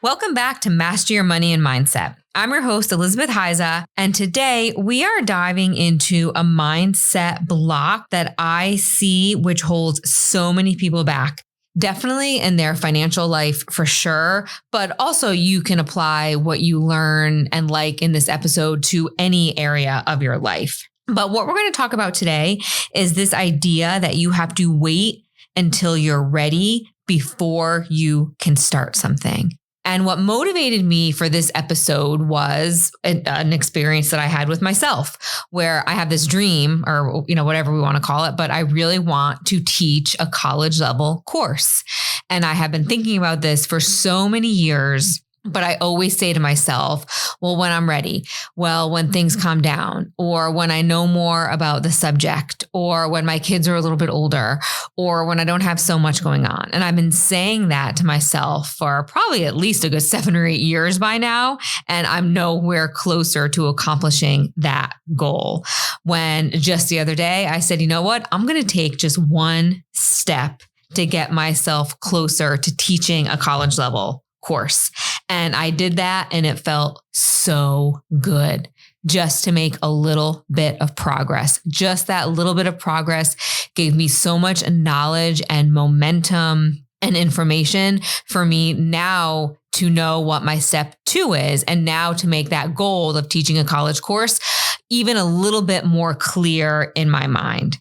Welcome back to Master Your Money and Mindset. I'm your host, Elizabeth Heiza, and today we are diving into a mindset block that I see which holds so many people back. Definitely in their financial life for sure, but also you can apply what you learn and like in this episode to any area of your life. But what we're going to talk about today is this idea that you have to wait until you're ready before you can start something. And what motivated me for this episode was an experience that I had with myself, where I have this dream or, whatever we want to call it, but I really want to teach a college level course. And I have been thinking about this for so many years. But I always say to myself, well, when I'm ready, well, when things calm down, or when I know more about the subject, or when my kids are a little bit older, or when I don't have so much going on. And I've been saying that to myself for probably at least a good 7 or 8 years by now. And I'm nowhere closer to accomplishing that goal. When just the other day, I said, you know what? I'm going to take just one step to get myself closer to teaching a college level course. And I did that and it felt so good just to make a little bit of progress. Just that little bit of progress gave me so much knowledge and momentum and information for me now to know what my step 2 is, and now to make that goal of teaching a college course even a little bit more clear in my mind.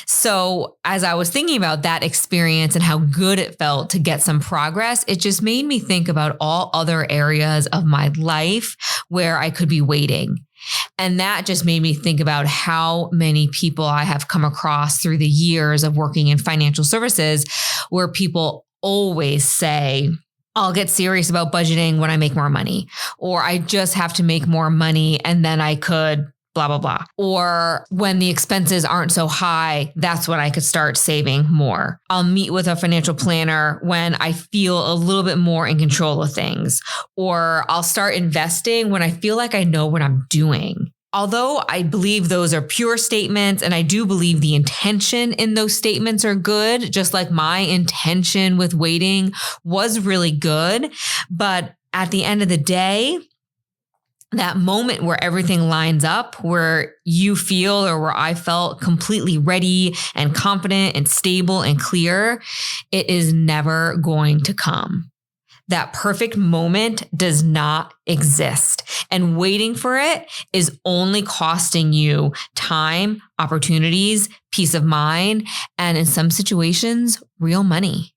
So as I was thinking about that experience and how good it felt to get some progress, it just made me think about all other areas of my life where I could be waiting. And that just made me think about how many people I have come across through the years of working in financial services, where people always say, I'll get serious about budgeting when I make more money, or I just have to make more money and then I could blah, blah, blah. Or when the expenses aren't so high, that's when I could start saving more. I'll meet with a financial planner when I feel a little bit more in control of things. Or I'll start investing when I feel like I know what I'm doing. Although I believe those are pure statements, and I do believe the intention in those statements are good, just like my intention with waiting was really good. But at the end of the day, that moment where everything lines up, where you feel, or where I felt completely ready and confident and stable and clear, it is never going to come. That perfect moment does not exist. And waiting for it is only costing you time, opportunities, peace of mind, and in some situations, real money.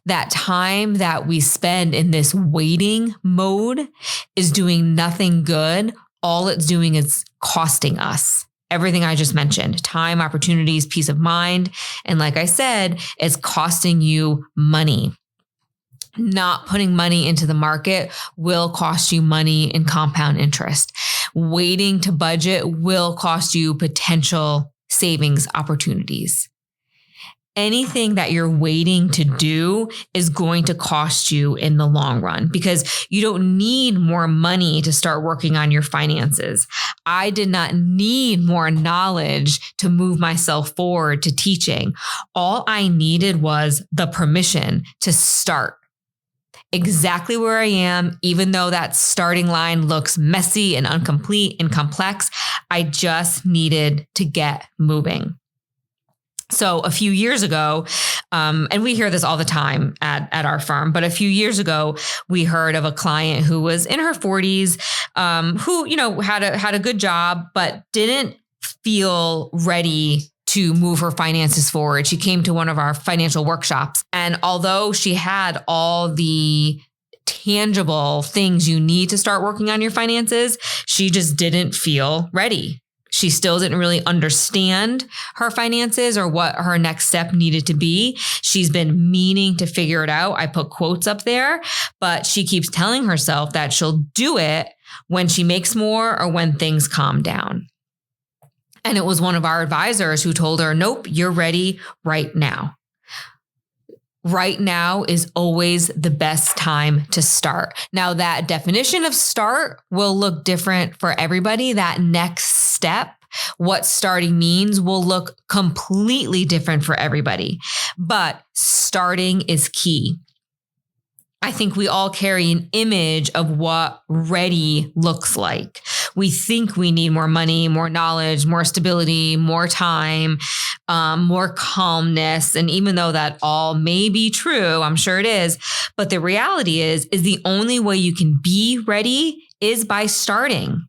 That time that we spend in this waiting mode is doing nothing good. All it's doing is costing us everything I just mentioned: time, opportunities, peace of mind. And like I said, it's costing you money. Not putting money into the market will cost you money in compound interest. Waiting to budget will cost you potential savings opportunities. Anything that you're waiting to do is going to cost you in the long run, because you don't need more money to start working on your finances. I did not need more knowledge to move myself forward to teaching. All I needed was the permission to start exactly where I am, even though that starting line looks messy and incomplete and complex. I just needed to get moving. So a few years ago, and we hear this all the time at our firm, but a few years ago, we heard of a client who was in her 40s, who, had a good job, but didn't feel ready to move her finances forward. She came to one of our financial workshops, and although she had all the tangible things you need to start working on your finances, she just didn't feel ready. She still didn't really understand her finances or what her next step needed to be. She's been meaning to figure it out. I put quotes up there, but she keeps telling herself that she'll do it when she makes more or when things calm down. And it was one of our advisors who told her, nope, you're ready right now. Right now is always the best time to start. Now, that definition of start will look different for everybody. That next step, what starting means, will look completely different for everybody. But starting is key. I think we all carry an image of what ready looks like. We think we need more money, more knowledge, more stability, more time, more calmness. And even though that all may be true, I'm sure it is, but the reality is the only way you can be ready is by starting.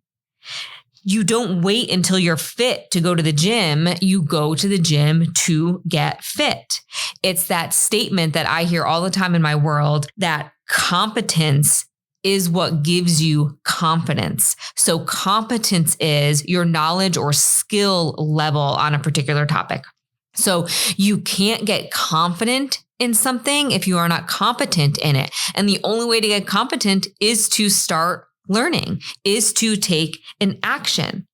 You don't wait until you're fit to go to the gym. You go to the gym to get fit. It's that statement that I hear all the time in my world that competence is what gives you confidence. So competence is your knowledge or skill level on a particular topic. So you can't get confident in something if you are not competent in it. And the only way to get competent is to start learning, is to take an action.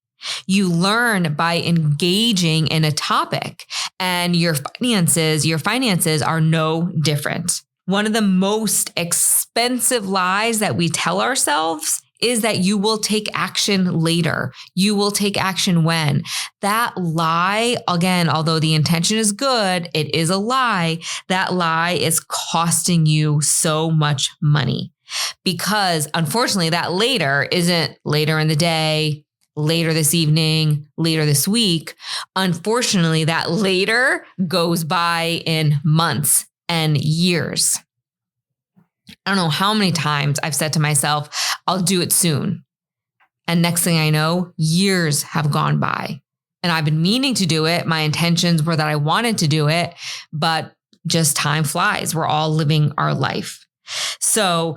You learn by engaging in a topic, and your finances are no different. One of the most expensive lies that we tell ourselves is that you will take action later. You will take action when. That lie, again, although the intention is good, it is a lie. That lie is costing you so much money. Because unfortunately, that later isn't later in the day, later this evening, later this week. Unfortunately, that later goes by in months and years. I don't know how many times I've said to myself, I'll do it soon. And next thing I know, years have gone by. And I've been meaning to do it. My intentions were that I wanted to do it, but just time flies. We're all living our life. So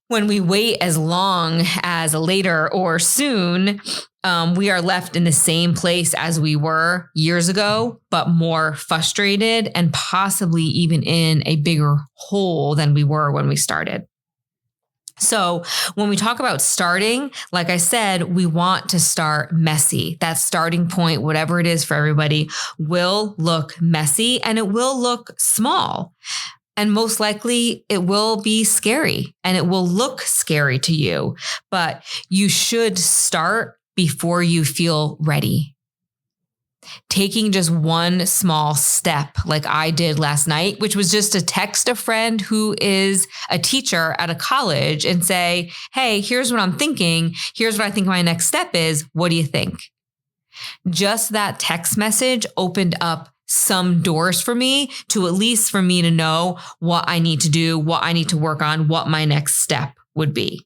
when we wait as long as later or soon, we are left in the same place as we were years ago, but more frustrated and possibly even in a bigger hole than we were when we started. So when we talk about starting, like I said, we want to start messy. That starting point, whatever it is for everybody, will look messy and it will look small. And most likely it will be scary and it will look scary to you, but you should start before you feel ready. Taking just one small step like I did last night, which was just to text a friend who is a teacher at a college and say, hey, here's what I'm thinking. Here's what I think my next step is. What do you think? Just that text message opened up some doors for me to at least for me to know what I need to do, what I need to work on, what my next step would be.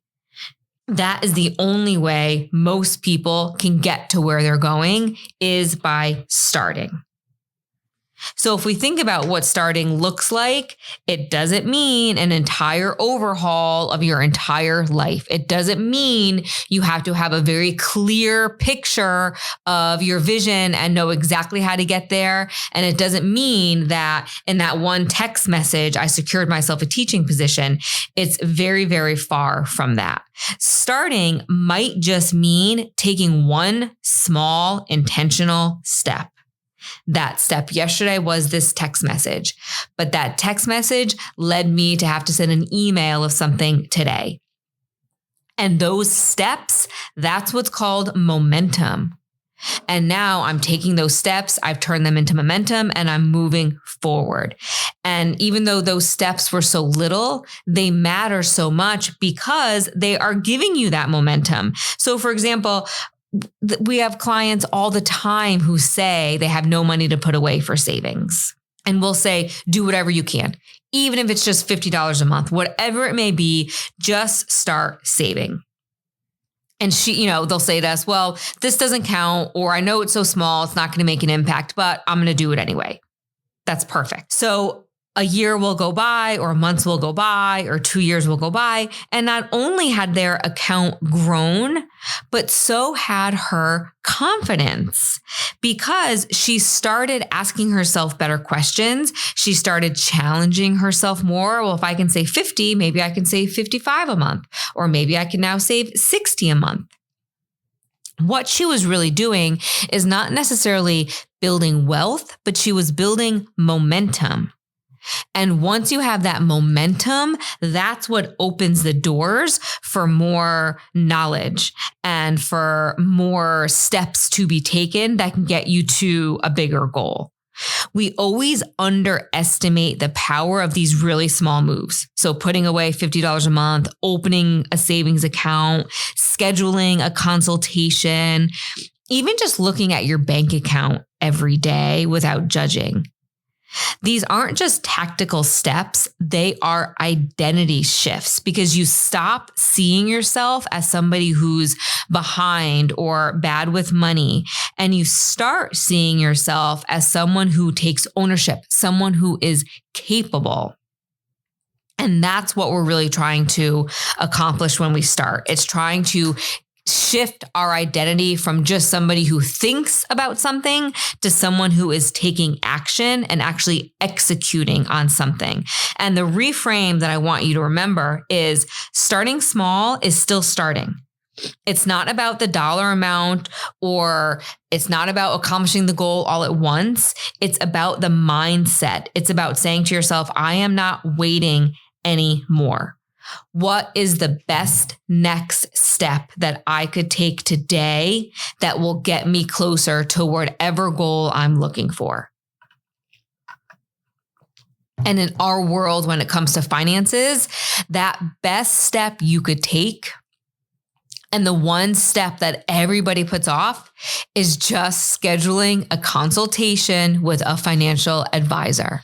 That is the only way most people can get to where they're going is by starting. So if we think about what starting looks like, it doesn't mean an entire overhaul of your entire life. It doesn't mean you have to have a very clear picture of your vision and know exactly how to get there. And it doesn't mean that in that one text message, I secured myself a teaching position. It's very, very far from that. Starting might just mean taking one small intentional step. That step yesterday was this text message, but that text message led me to have to send an email of something today. And those steps, that's what's called momentum. And now I'm taking those steps, I've turned them into momentum and I'm moving forward. And even though those steps were so little, they matter so much because they are giving you that momentum. So for example, we have clients all the time who say they have no money to put away for savings. And we'll say, do whatever you can, even if it's just $50 a month, whatever it may be, just start saving. And they'll say to us, well, this doesn't count, or I know it's so small, it's not going to make an impact, but I'm going to do it anyway. That's perfect. So a year will go by, or months will go by, or 2 years will go by. And not only had their account grown, but so had her confidence because she started asking herself better questions. She started challenging herself more. Well, if I can save 50, maybe I can save 55 a month, or maybe I can now save 60 a month. What she was really doing is not necessarily building wealth, but she was building momentum. And once you have that momentum, that's what opens the doors for more knowledge and for more steps to be taken that can get you to a bigger goal. We always underestimate the power of these really small moves. So putting away $50 a month, opening a savings account, scheduling a consultation, even just looking at your bank account every day without judging. These aren't just tactical steps, they are identity shifts because you stop seeing yourself as somebody who's behind or bad with money, and you start seeing yourself as someone who takes ownership, someone who is capable. And that's what we're really trying to accomplish when we start. It's trying to shift our identity from just somebody who thinks about something to someone who is taking action and actually executing on something. And the reframe that I want you to remember is starting small is still starting. It's not about the dollar amount, or it's not about accomplishing the goal all at once. It's about the mindset. It's about saying to yourself, I am not waiting anymore. What is the best next step that I could take today that will get me closer to whatever goal I'm looking for? And in our world, when it comes to finances, that best step you could take, and the one step that everybody puts off, is just scheduling a consultation with a financial advisor.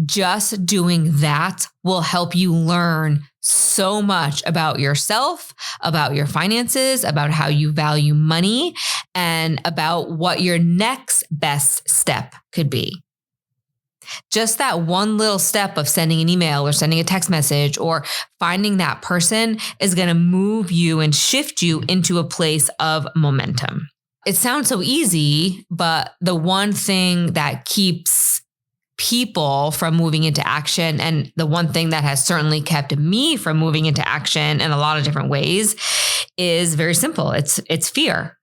Just doing that will help you learn so much about yourself, about your finances, about how you value money, and about what your next best step could be. Just that one little step of sending an email or sending a text message or finding that person is going to move you and shift you into a place of momentum. It sounds so easy, but the one thing that keeps people from moving into action, and the one thing that has certainly kept me from moving into action in a lot of different ways, is very simple. It's fear.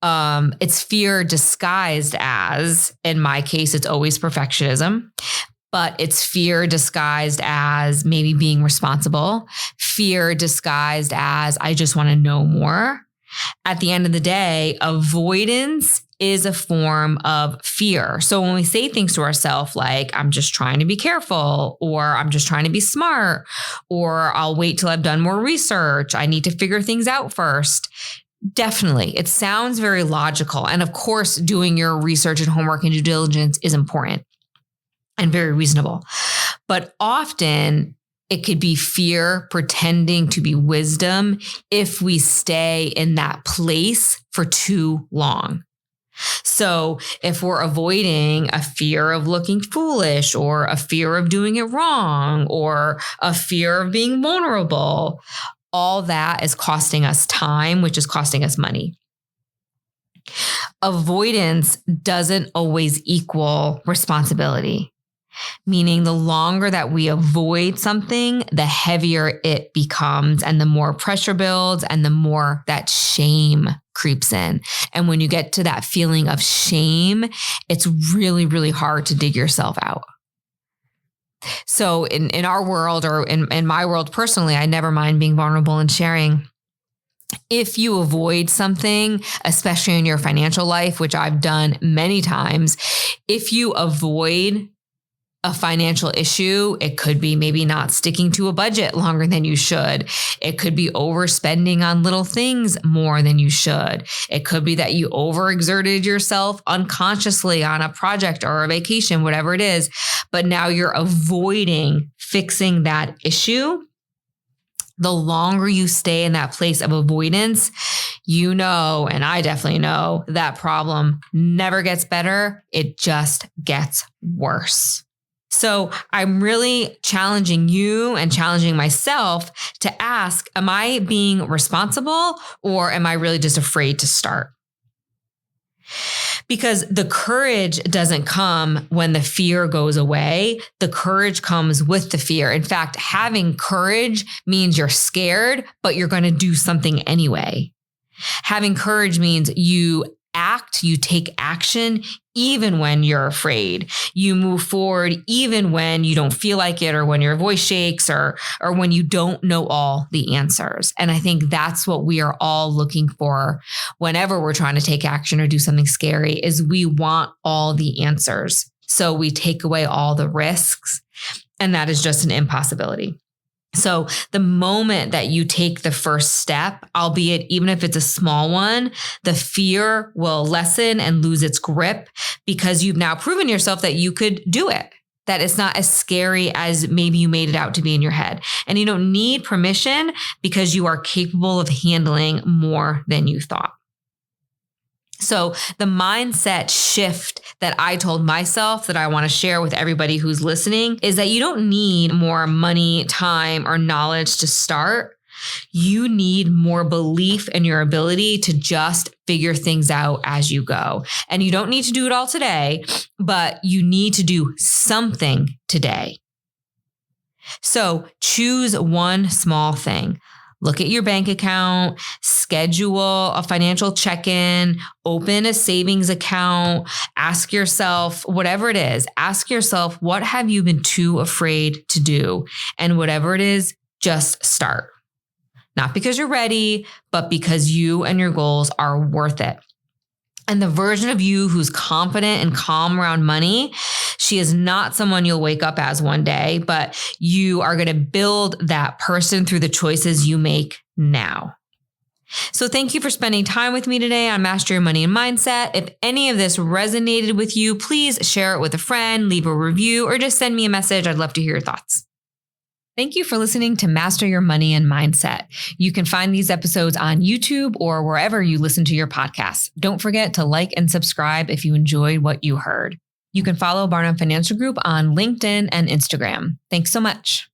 It's fear disguised as, in my case, it's always perfectionism, but it's fear disguised as maybe being responsible, fear disguised as I just want to know more. At the end of the day, avoidance is a form of fear. So when we say things to ourselves like, I'm just trying to be careful, or I'm just trying to be smart, or I'll wait till I've done more research, I need to figure things out first. Definitely. It sounds very logical. And of course, doing your research and homework and due diligence is important and very reasonable. But often it could be fear pretending to be wisdom if we stay in that place for too long. So if we're avoiding a fear of looking foolish, or a fear of doing it wrong, or a fear of being vulnerable, all that is costing us time, which is costing us money. Avoidance doesn't always equal responsibility. Meaning the longer that we avoid something, the heavier it becomes, and the more pressure builds, and the more that shame creeps in. And when you get to that feeling of shame, it's really, really hard to dig yourself out. So in our world, or in my world personally, I never mind being vulnerable and sharing. If you avoid something, especially in your financial life, which I've done many times, if you avoid a financial issue, it could be maybe not sticking to a budget longer than you should. It could be overspending on little things more than you should. It could be that you overexerted yourself unconsciously on a project or a vacation, whatever it is, but now you're avoiding fixing that issue. The longer you stay in that place of avoidance, you know, and I definitely know, that problem never gets better. It just gets worse. So I'm really challenging you and challenging myself to ask, am I being responsible, or am I really just afraid to start? Because the courage doesn't come when the fear goes away. The courage comes with the fear. In fact, having courage means you're scared, but you're going to do something anyway. Having courage means you act, you take action, even when you're afraid. You move forward, even when you don't feel like it, or when your voice shakes, or when you don't know all the answers. And I think that's what we are all looking for whenever we're trying to take action or do something scary, is we want all the answers. So we take away all the risks, and that is just an impossibility. So the moment that you take the first step, albeit even if it's a small one, the fear will lessen and lose its grip, because you've now proven yourself that you could do it, that it's not as scary as maybe you made it out to be in your head. And you don't need permission, because you are capable of handling more than you thought. So the mindset shift that I told myself that I want to share with everybody who's listening is that you don't need more money, time, or knowledge to start. You need more belief in your ability to just figure things out as you go. And you don't need to do it all today, but you need to do something today. So choose one small thing. Look at your bank account, schedule a financial check-in, open a savings account, ask yourself, whatever it is, ask yourself, what have you been too afraid to do? And whatever it is, just start. Not because you're ready, but because you and your goals are worth it. And the version of you who's confident and calm around money, she is not someone you'll wake up as one day, but you are going to build that person through the choices you make now. So thank you for spending time with me today on Master Your Money and Mindset. If any of this resonated with you, please share it with a friend, leave a review, or just send me a message. I'd love to hear your thoughts. Thank you for listening to Master Your Money and Mindset. You can find these episodes on YouTube or wherever you listen to your podcasts. Don't forget to like and subscribe if you enjoyed what you heard. You can follow Barnum Financial Group on LinkedIn and Instagram. Thanks so much.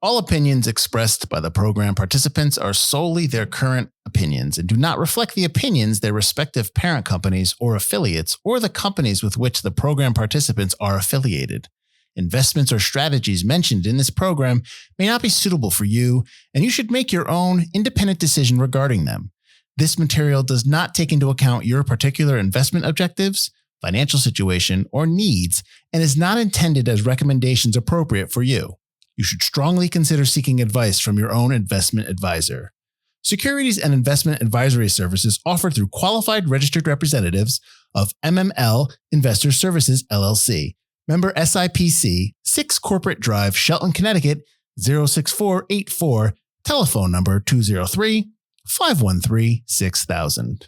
All opinions expressed by the program participants are solely their current opinions and do not reflect the opinions their respective parent companies or affiliates or the companies with which the program participants are affiliated. Investments or strategies mentioned in this program may not be suitable for you, and you should make your own independent decision regarding them. This material does not take into account your particular investment objectives, financial situation, or needs, and is not intended as recommendations appropriate for you. You should strongly consider seeking advice from your own investment advisor. Securities and investment advisory services offered through qualified registered representatives of MML Investor Services, LLC. Member SIPC, 6 Corporate Drive, Shelton, Connecticut, 06484, telephone number 203-513-6000.